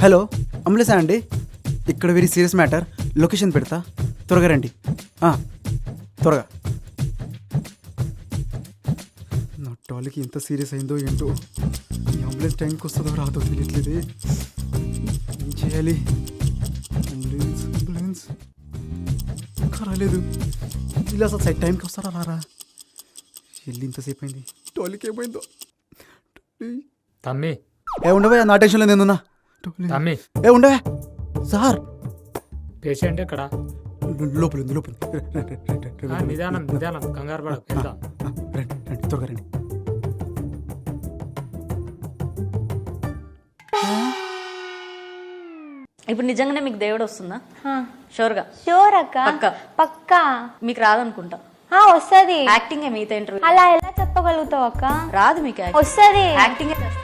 Hello అంబులెన్సా అండి? ఇక్కడ very serious matter, location పెడతా, త్వరగా రండి. త్వరగా. నా టాలీకి ఎంత సీరియస్ అయిందో ఏంటో, ఈ అంబులెన్స్ టైంకి వస్తుందో రాదో తెలియట్లేదే. ఏం చేయాలి? అంబులెన్స్ అంబులెన్స్ రాలేదు. ఇలా అసలు సైడ్ టైంకి వస్తారా రారా? వెళ్ళి ఇంతసేపు అయింది, టాలీకి ఏమైందో. తమ్మి ఉండవా, నా టెన్షన్లో నేనున్నా. తమ్మి ఉండవా సార్? పేషెంట్ ఎక్కడ? లోపల ఉంది, లోపల. నిదానం నిదానం, కంగారు పడ. వెళ్దాం. రండి రండి, త్వరగా రండి. ఇప్పుడు నిజంగానే మీకు దేవుడు వస్తుందా? షూర్గా? షూర్ అక్క, పక్కా? పక్కా. మీకు రాదనుకుంటా. వస్తుంది. యాక్టింగ్ మిగతా ఇంటర్వ్యూ అలా ఎలా చెప్పగలుగుతావు అక్క? రాదు మీకు? వస్తుంది. యాక్టింగ్ చేస్తా.